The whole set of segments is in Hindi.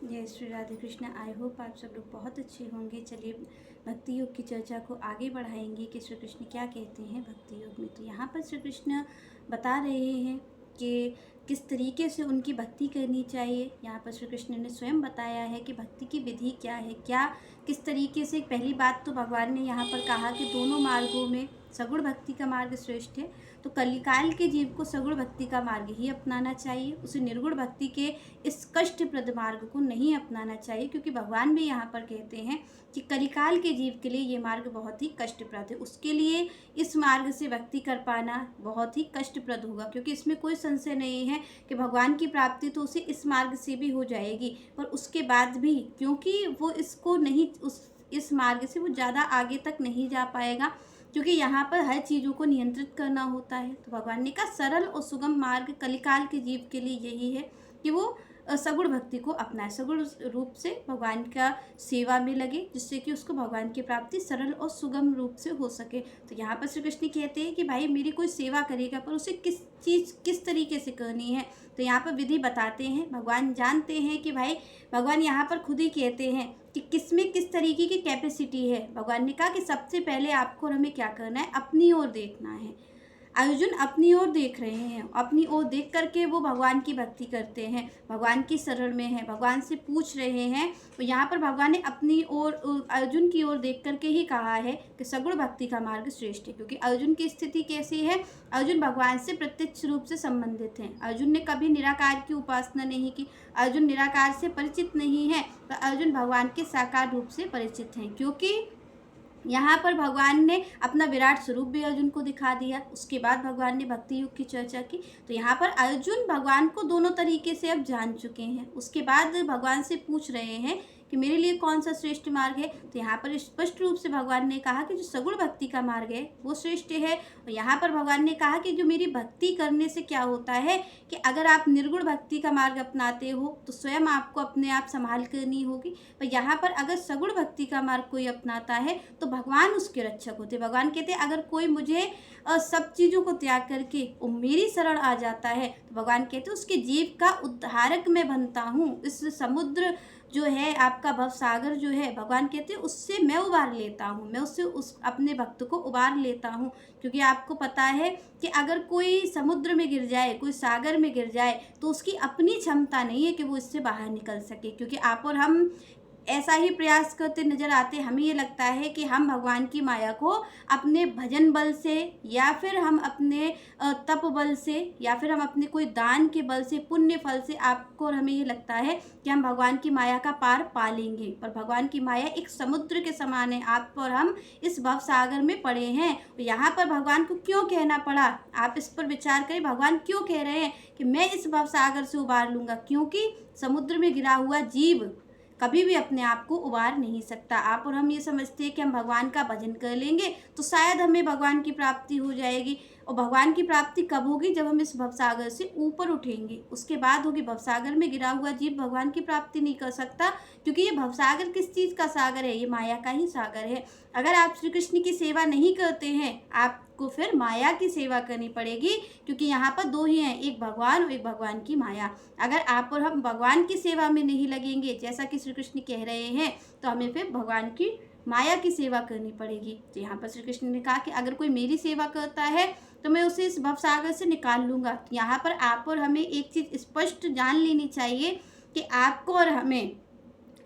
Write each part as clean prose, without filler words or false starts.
जय श्री राधे कृष्ण। आई होप आप सब लोग बहुत अच्छे होंगे। चलिए भक्ति योग की चर्चा को आगे बढ़ाएंगे कि श्री कृष्ण क्या कहते हैं भक्ति योग में। तो यहाँ पर श्री कृष्ण बता रहे हैं कि किस तरीके से उनकी भक्ति करनी चाहिए। यहाँ पर श्री कृष्ण ने स्वयं बताया है कि भक्ति की विधि क्या है, क्या किस तरीके से। पहली बात तो भगवान ने यहाँ पर कहा कि दोनों मार्गों में सगुण भक्ति का मार्ग श्रेष्ठ है। तो कलिकाल के जीव को सगुण भक्ति का मार्ग ही अपनाना चाहिए, उसे निर्गुण भक्ति के इस कष्टप्रद मार्ग को नहीं अपनाना चाहिए, क्योंकि भगवान भी यहाँ पर कहते हैं कि कलिकाल के जीव के लिए ये मार्ग बहुत ही कष्टप्रद है। उसके लिए इस मार्ग से भक्ति कर पाना बहुत ही कष्टप्रद होगा, क्योंकि इसमें कोई संशय नहीं है कि भगवान की प्राप्ति तो उसे इस मार्ग से भी हो जाएगी, पर उसके बाद भी क्योंकि वो इसको नहीं इस मार्ग से वो ज़्यादा आगे तक नहीं जा पाएगा, क्योंकि यहाँ पर हर चीज़ों को नियंत्रित करना होता है। तो भगवान ने कहा सरल और सुगम मार्ग कलिकाल के जीव के लिए यही है कि वो सगुण भक्ति को अपनाए, सगुण रूप से भगवान का सेवा में लगे, जिससे कि उसको भगवान की प्राप्ति सरल और सुगम रूप से हो सके। तो यहाँ पर श्री कृष्ण कहते हैं कि भाई मेरी कोई सेवा करेगा, पर उसे किस तरीके से करनी है। तो यहाँ पर विधि बताते हैं। भगवान जानते हैं कि भाई भगवान यहाँ पर खुद ही कहते हैं कि किस में किस तरीके की कैपेसिटी है। भगवान ने कहा कि सबसे पहले आपको और हमें क्या करना है, अपनी ओर देखना है। अर्जुन अपनी ओर देख रहे हैं, अपनी ओर देख करके वो भगवान की भक्ति करते हैं, भगवान की शरण में हैं, भगवान से पूछ रहे हैं। तो यहाँ पर भगवान ने अपनी ओर अर्जुन की ओर देख करके ही कहा है कि सगुण भक्ति का मार्ग श्रेष्ठ है, क्योंकि अर्जुन की स्थिति कैसी है, अर्जुन भगवान से प्रत्यक्ष रूप से संबंधित हैं। अर्जुन ने कभी निराकार की उपासना नहीं की, अर्जुन निराकार से परिचित नहीं है, तो अर्जुन भगवान के साकार रूप से परिचित हैं। क्योंकि यहाँ पर भगवान ने अपना विराट स्वरूप भी अर्जुन को दिखा दिया। उसके बाद भगवान ने भक्ति युग की चर्चा की। तो यहाँ पर अर्जुन भगवान को दोनों तरीके से अब जान चुके हैं। उसके बाद भगवान से पूछ रहे हैं कि मेरे लिए कौन सा श्रेष्ठ मार्ग है। तो यहाँ पर स्पष्ट रूप से भगवान ने कहा कि जो सगुण भक्ति का मार्ग है वो श्रेष्ठ है। और यहाँ पर भगवान ने कहा कि जो मेरी भक्ति करने से क्या होता है कि अगर आप निर्गुण भक्ति का मार्ग अपनाते हो तो स्वयं आपको अपने आप संभाल करनी होगी, पर यहाँ पर अगर सगुण भक्ति का मार्ग कोई अपनाता है तो भगवान उसके रक्षक होते। भगवान कहते हैं अगर कोई मुझे सब चीज़ों को त्याग करके वो मेरी शरण आ जाता है तो भगवान कहते हैं उसके जीव का उद्धारक मैं बनता हूँ। इस समुद्र जो है आपका भव सागर जो है, भगवान कहते हैं उससे मैं उबार लेता हूँ, मैं उससे उस अपने भक्त को उबार लेता हूँ। क्योंकि आपको पता है कि अगर कोई समुद्र में गिर जाए, कोई सागर में गिर जाए, तो उसकी अपनी क्षमता नहीं है कि वो इससे बाहर निकल सके। क्योंकि आप और हम ऐसा ही प्रयास करते नजर आते। हमें ये लगता है कि हम भगवान की माया को अपने भजन बल से या फिर हम अपने तप बल से या फिर हम अपने कोई दान के बल से, पुण्य फल से, आपको और हमें ये लगता है कि हम भगवान की माया का पार पा लेंगे। पर भगवान की माया एक समुद्र के समान है। आप और हम इस भव सागर में पड़े हैं। तो यहाँ पर भगवान को क्यों कहना पड़ा, आप इस पर विचार करें। भगवान क्यों कह रहे हैं कि मैं इस भव सागर से उबार लूँगा, क्योंकि समुद्र में गिरा हुआ जीव कभी भी अपने आप को उबार नहीं सकता। आप और हम ये समझते हैं कि हम भगवान का भजन कर लेंगे तो शायद हमें भगवान की प्राप्ति हो जाएगी। और भगवान की प्राप्ति कब होगी, जब हम इस भवसागर से ऊपर उठेंगे, उसके बाद होगी। भवसागर में गिरा हुआ जीव भगवान की प्राप्ति नहीं कर सकता, क्योंकि ये भवसागर किस चीज़ का सागर है, ये माया का ही सागर है। अगर आप श्री कृष्ण की सेवा नहीं करते हैं, आपको फिर माया की सेवा करनी पड़ेगी, क्योंकि यहाँ पर दो ही हैं, एक भगवान और एक भगवान की माया। अगर आप और हम भगवान की सेवा में नहीं लगेंगे, जैसा कि श्री कृष्ण कह रहे हैं, तो हमें फिर भगवान की माया की सेवा करनी पड़ेगी। तो यहाँ पर श्री कृष्ण ने कहा कि अगर कोई मेरी सेवा करता है तो मैं उसे इस भवसागर से निकाल लूँगा। यहाँ पर आप और हमें एक चीज़ स्पष्ट जान लेनी चाहिए कि आपको और हमें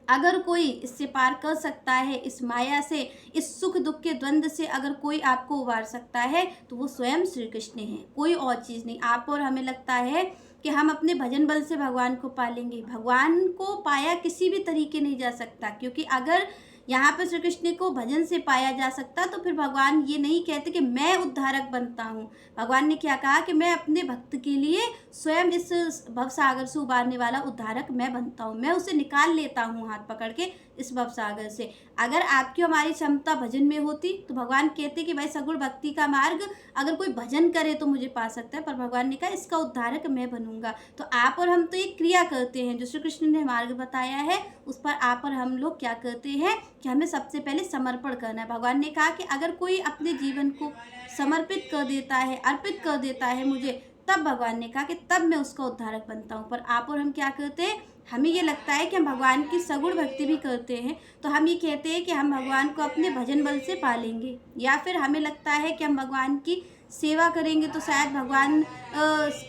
अगर कोई इससे पार कर सकता है, इस माया से, इस सुख दुख के द्वंद्व से अगर कोई आपको उबार सकता है तो वो स्वयं श्री कृष्ण है, कोई और चीज़ नहीं। आप और हमें लगता है कि हम अपने भजन बल से भगवान को पा लेंगे। भगवान को पाया किसी भी तरीके नहीं जा सकता, क्योंकि अगर यहाँ पर श्री कृष्ण को भजन से पाया जा सकता तो फिर भगवान ये नहीं कहते कि मैं उद्धारक बनता हूँ। भगवान ने क्या कहा कि मैं अपने भक्त के लिए स्वयं इस भवसागर से उबारने वाला उद्धारक मैं बनता हूँ, मैं उसे निकाल लेता हूँ हाथ पकड़ के इस भवसागर से। अगर आपकी हमारी क्षमता भजन में होती तो भगवान कहते कि भाई सगुण भक्ति का मार्ग अगर कोई भजन करे तो मुझे पा सकता है, पर भगवान ने कहा इसका उद्धारक मैं बनूंगा। तो आप और हम तो एक क्रिया करते हैं, जो श्री कृष्ण ने मार्ग बताया है उस पर आप और हम लोग क्या करते हैं कि हमें सबसे पहले समर्पण करना है। भगवान ने कहा कि अगर कोई अपने जीवन को समर्पित कर देता है, अर्पित कर देता है मुझे, तब भगवान ने कहा कि तब मैं उसका उद्धारक बनता हूँ। पर आप और हम क्या करते हैं हमें ये लगता है कि हम भगवान की सगुण भक्ति भी करते हैं तो हम ये कहते हैं कि हम भगवान को अपने भजन बल से पालेंगे, या फिर हमें लगता है कि हम भगवान की सेवा करेंगे तो शायद भगवान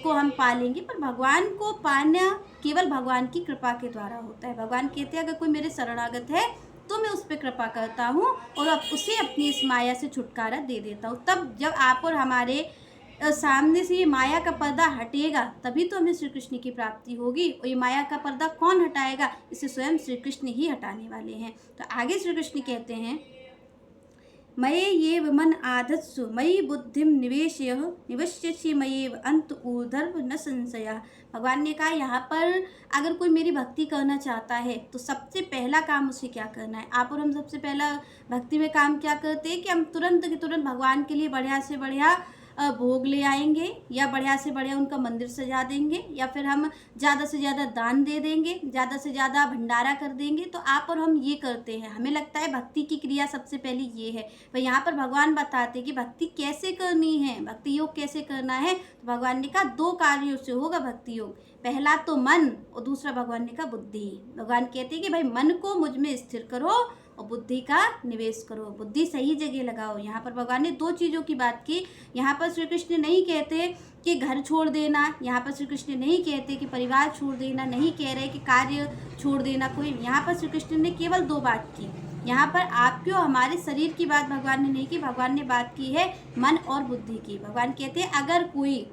को हम पालेंगे। पर भगवान को पाना केवल भगवान की कृपा के द्वारा होता है। भगवान कहते हैं अगर कोई मेरे शरणागत है तो मैं उस पर कृपा करता हूँ और अब उसे अपनी इस माया से छुटकारा दे देता हूँ। तब जब आप और हमारे सामने से ये माया का पर्दा हटेगा तभी तो हमें श्री कृष्ण की प्राप्ति होगी। और ये माया का पर्दा कौन हटाएगा? इसे स्वयं श्री कृष्ण ही हटाने वाले हैं। तो आगे श्री कृष्ण कहते हैं, मये येव मन आधत्सु मयि बुद्धिम निवेशय निवश्यसि मयेव अंत ऊर्ध्व न संशय। भगवान ने कहा यहाँ पर अगर कोई मेरी भक्ति करना चाहता है तो सबसे पहला काम उसे क्या करना है। आप और हम सबसे पहला भक्ति में काम क्या करते हैं कि हम तुरंत के तुरंत भगवान के लिए बढ़िया से बढ़िया भोग ले आएंगे, या बढ़िया से बढ़िया उनका मंदिर सजा देंगे, या फिर हम ज़्यादा से ज़्यादा दान दे देंगे, ज़्यादा से ज़्यादा भंडारा कर देंगे। तो आप और हम ये करते हैं, हमें लगता है भक्ति की क्रिया सबसे पहले ये है। पर यहाँ पर भगवान बताते हैं कि भक्ति कैसे करनी है, भक्ति योग कैसे करना है। तो भगवान ने कहा 2 कार्यों से होगा भक्ति योग। पहला तो मन और दूसरा भगवान ने कहा बुद्धि। भगवान कहते हैं कि भाई मन को मुझ में स्थिर करो और बुद्धि का निवेश करो, बुद्धि सही जगह लगाओ। यहाँ पर भगवान ने 2 चीज़ों की बात की। यहाँ पर श्री कृष्ण नहीं कहते कि घर छोड़ देना, यहाँ पर श्री कृष्ण नहीं कहते कि परिवार छोड़ देना, नहीं कह रहे कि कार्य छोड़ देना कोई। यहाँ पर श्री कृष्ण ने केवल 2 बात की। यहाँ पर आपके और हमारे शरीर की बात भगवान ने नहीं की, भगवान ने बात की है मन और बुद्धि की। भगवान कहते हैं अगर कोई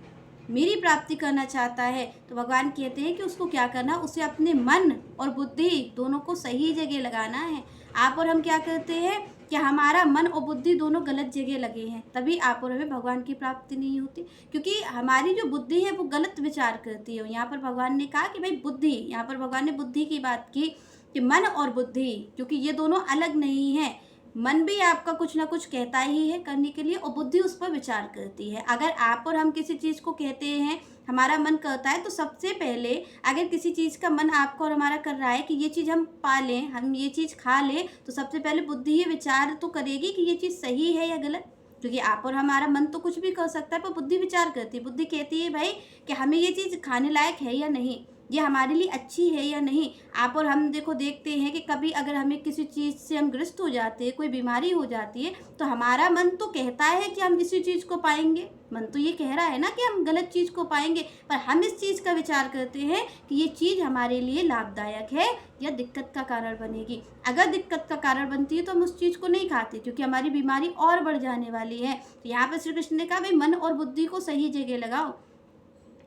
मेरी प्राप्ति करना चाहता है तो भगवान कहते हैं कि उसको क्या करना, उसे अपने मन और बुद्धि दोनों को सही जगह लगाना है। आप और हम क्या करते हैं कि हमारा मन और बुद्धि दोनों गलत जगह लगे हैं, तभी आप और हमें भगवान की प्राप्ति नहीं होती, क्योंकि हमारी जो बुद्धि है वो गलत विचार करती है। यहाँ पर भगवान ने कहा कि भाई बुद्धि, यहाँ पर भगवान ने बुद्धि की बात की कि मन और बुद्धि, क्योंकि ये दोनों अलग नहीं है। मन भी आपका कुछ ना कुछ कहता ही है करने के लिए और बुद्धि उस पर विचार करती है। अगर आप और हम किसी चीज़ को कहते हैं, हमारा मन करता है, तो सबसे पहले अगर किसी चीज़ का मन आपको और हमारा कर रहा है कि ये चीज़ हम पा लें, हम ये चीज़ खा लें, तो सबसे पहले बुद्धि ये विचार तो करेगी कि ये चीज़ सही है या गलत। क्योंकि आप और हमारा मन तो कुछ भी कर सकता है, पर बुद्धि विचार करती है। बुद्धि कहती है भाई कि हमें ये चीज़ खाने लायक है या नहीं, ये हमारे लिए अच्छी है या नहीं। आप और हम देखते हैं कि कभी अगर हमें किसी चीज़ से हम ग्रस्त हो जाते हैं, कोई बीमारी हो जाती है, तो हमारा मन तो कहता है कि हम इसी चीज़ को पाएंगे, मन तो ये कह रहा है ना कि हम गलत चीज़ को पाएंगे, पर हम इस चीज़ का विचार करते हैं कि ये चीज़ हमारे लिए लाभदायक है या दिक्कत का कारण बनेगी। अगर दिक्कत का कारण बनती है तो हम उस चीज़ को नहीं खाते, क्योंकि हमारी बीमारी और बढ़ जाने वाली है। तो यहाँ पर श्री कृष्ण ने कहा भाई मन और बुद्धि को सही जगह लगाओ,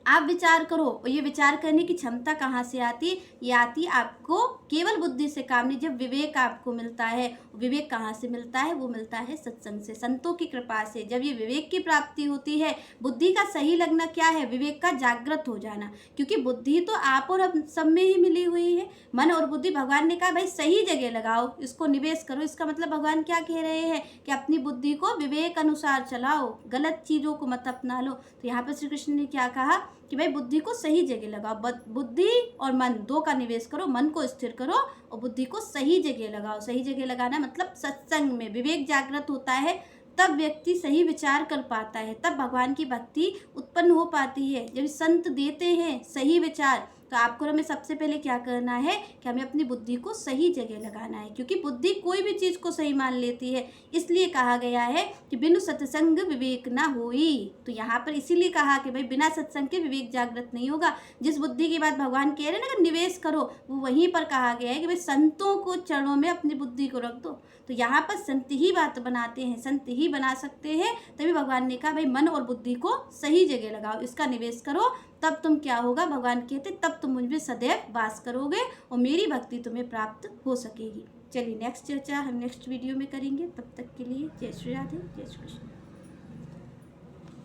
आप विचार करो। और ये विचार करने की क्षमता कहाँ से आती है? ये आती है आपको केवल बुद्धि से काम नहीं, जब विवेक आपको मिलता है। विवेक कहाँ से मिलता है? वो मिलता है सत्संग से, संतों की कृपा से। जब ये विवेक की प्राप्ति होती है, बुद्धि का सही लगना क्या है? विवेक का जागृत हो जाना, क्योंकि बुद्धि तो आप और हम सब में ही मिली हुई है। मन और बुद्धि भगवान ने कहा भाई सही जगह लगाओ, इसको निवेश करो। इसका मतलब भगवान क्या कह रहे हैं कि अपनी बुद्धि को विवेक अनुसार चलाओ, गलत चीज़ों को मत अपना लो। तो यहाँ पर श्री कृष्ण ने क्या कहा कि भाई बुद्धि को सही जगह लगाओ, बुद्धि और मन 2 का निवेश करो, मन को स्थिर करो और बुद्धि को सही जगह लगाओ। सही जगह लगाना मतलब सत्संग में विवेक जागृत होता है, तब व्यक्ति सही विचार कर पाता है, तब भगवान की भक्ति उत्पन्न हो पाती है। जब संत देते हैं सही विचार, तो आपको हमें सबसे पहले क्या करना है कि हमें अपनी बुद्धि को सही जगह लगाना है, क्योंकि बुद्धि कोई भी चीज़ को सही मान लेती है। इसलिए कहा गया है कि बिनु सत्संग विवेक ना होई। तो यहाँ पर इसीलिए कहा कि भाई बिना सत्संग के विवेक जागृत नहीं होगा। जिस बुद्धि की बात भगवान कह रहे हैं ना कि निवेश करो, वो वहीं पर कहा गया है कि भाई संतों को चरणों में अपनी बुद्धि को रख दो। तो यहाँ पर संत ही बात बनाते हैं, संत ही बना सकते हैं। तभी भगवान ने कहा भाई मन और बुद्धि को सही जगह लगाओ, इसका निवेश करो, तब तुम क्या होगा? भगवान कहते तब तुम मुझ में सदैव वास करोगे और मेरी भक्ति तुम्हें प्राप्त हो सकेगी। चलिए नेक्स्ट चर्चा हम नेक्स्ट वीडियो में करेंगे। तब तक के लिए जय श्री राधे, जय श्री कृष्ण।